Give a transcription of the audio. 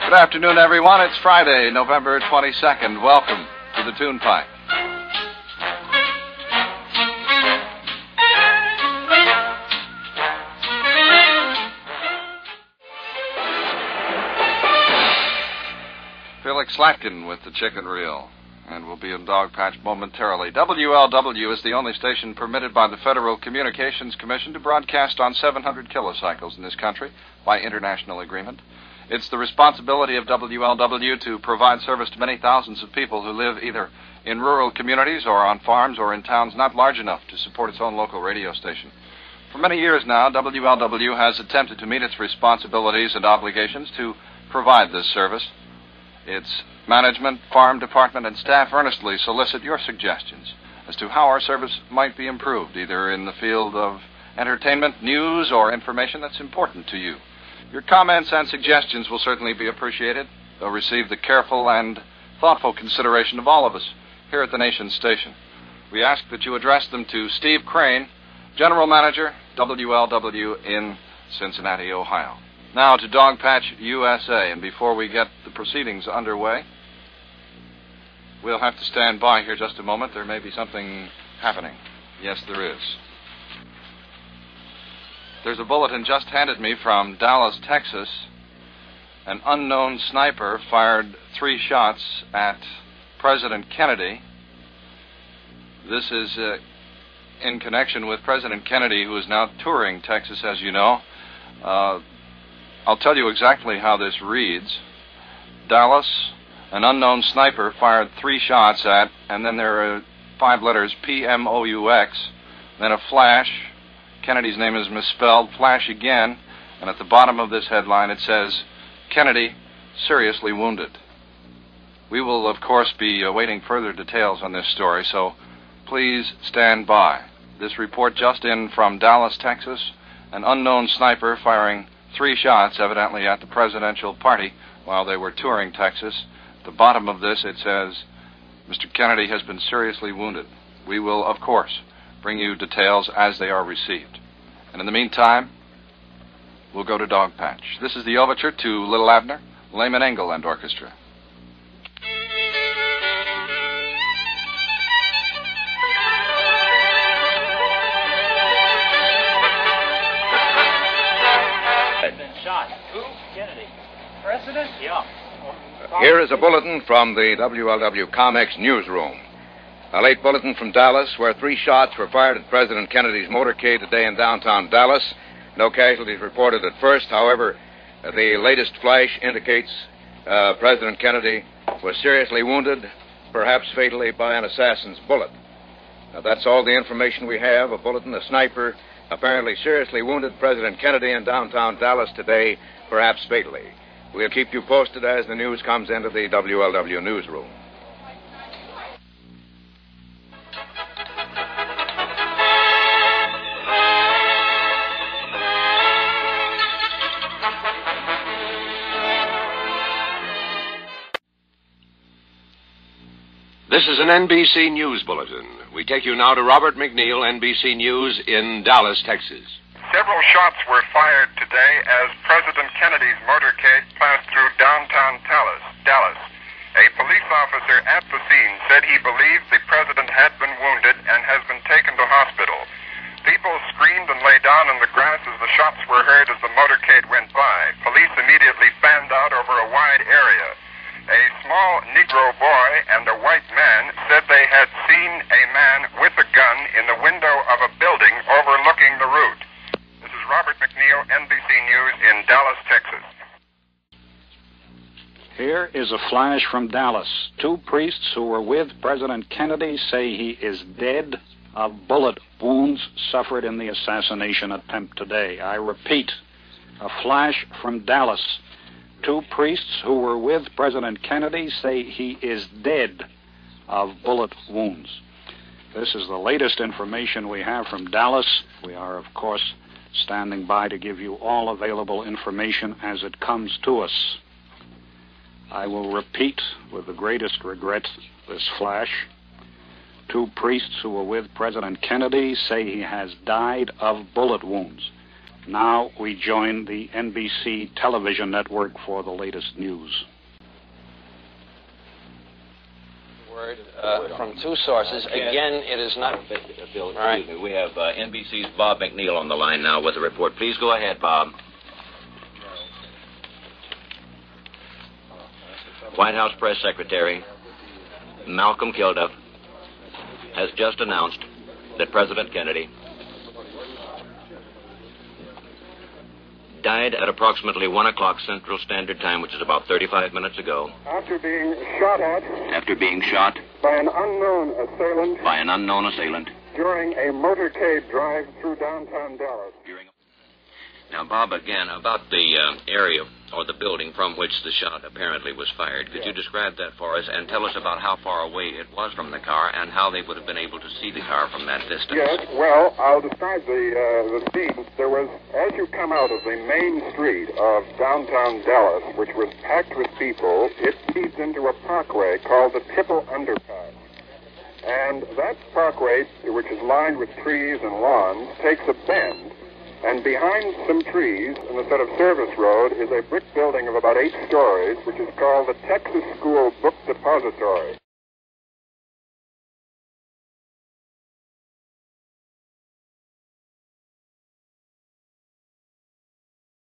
Good afternoon, everyone. It's Friday, November 22nd. Welcome to the Turnpike. Felix Slatkin with the chicken reel, and we'll be in Dog Patch momentarily. WLW is the only station permitted by the Federal Communications Commission to broadcast on 700 kilocycles in this country by international agreement. It's the responsibility of WLW to provide service to many thousands of people who live either in rural communities or on farms or in towns not large enough to support its own local radio station. For many years now, WLW has attempted to meet its responsibilities and obligations to provide this service. Its management, farm department, and staff earnestly solicit your suggestions as to how our service might be improved, either in the field of entertainment, news, or information that's important to you. Your comments and suggestions will certainly be appreciated. They'll receive the careful and thoughtful consideration of all of us here at the nation's station. We ask that you address them to Steve Crane, General Manager, WLW in Cincinnati, Ohio. Now to Dog Patch USA, and before we get the proceedings underway, we'll have to stand by here just a moment. There may be something happening. Yes, there is. There's a bulletin just handed me from Dallas, Texas. An unknown sniper fired 3 shots at President Kennedy. This is in connection with President Kennedy, who is now touring Texas, as you know. I'll tell you exactly how this reads. Dallas, an unknown sniper fired 3 shots at, and then there are 5 letters, PMOUX, then a flash. Kennedy's name is misspelled, flash again, and at the bottom of this headline it says, Kennedy seriously wounded. We will, of course, be awaiting further details on this story, so please stand by. This report just in from Dallas, Texas, an unknown sniper firing 3 shots, evidently at the presidential party while they were touring Texas. At the bottom of this it says, Mr. Kennedy has been seriously wounded. We will, of course, bring you details as they are received. And in the meantime, we'll go to Dog Patch. This is the overture to Little Abner, Lehman Engel and Orchestra. Who? Kennedy. President? Yeah. Here is a bulletin from the WLW Comex newsroom. A late bulletin from Dallas where 3 shots were fired at President Kennedy's motorcade today in downtown Dallas. No casualties reported at first. However, the latest flash indicates President Kennedy was seriously wounded, perhaps fatally, by an assassin's bullet. Now, that's all the information we have. A bulletin, a sniper apparently seriously wounded President Kennedy in downtown Dallas today, perhaps fatally. We'll keep you posted as the news comes into the WLW newsroom. This is an NBC News Bulletin. We take you now to Robert McNeil, NBC News in Dallas, Texas. Several shots were fired today as President Kennedy's motorcade passed through downtown Dallas. A police officer at the scene said he believed the president had been wounded and has been taken to hospital. People screamed and lay down in the grass as the shots were heard as the motorcade went by. Police immediately fanned out over a wide area. A small Negro boy and a white man said they had seen a man with a gun in the window of a building overlooking the route. This is Robert McNeil, NBC News in Dallas, Texas. Here is a flash from Dallas. 2 priests who were with President Kennedy say he is dead of bullet wounds suffered in the assassination attempt today. I repeat, a flash from Dallas. 2 priests who were with President Kennedy say he is dead of bullet wounds. This is the latest information we have from Dallas. We are, of course, standing by to give you all available information as it comes to us. I will repeat with the greatest regret this flash. 2 priests who were with President Kennedy say he has died of bullet wounds. Now we join the NBC television network for the latest news. Word from two sources. Again, it is not... Bill, excuse me. We have NBC's Bob McNeil on the line now with a report. Please go ahead, Bob. White House Press Secretary Malcolm Kilduff has just announced that President Kennedy died at approximately 1 o'clock Central Standard Time, which is about 35 minutes ago. After being shot at After being shot by an unknown assailant during a motorcade drive through downtown Dallas. Now, Bob, again, about the area or the building from which the shot apparently was fired. Could you describe that for us and tell us about how far away it was from the car and how they would have been able to see the car from that distance? Yes, well, I'll describe the scene. There was, as you come out of the main street of downtown Dallas, which was packed with people, it leads into a parkway called the Triple Underpass. And that parkway, which is lined with trees and lawns, takes a bend. And behind some trees, in a sort of service road, is a brick building of about 8 stories, which is called the Texas School Book Depository.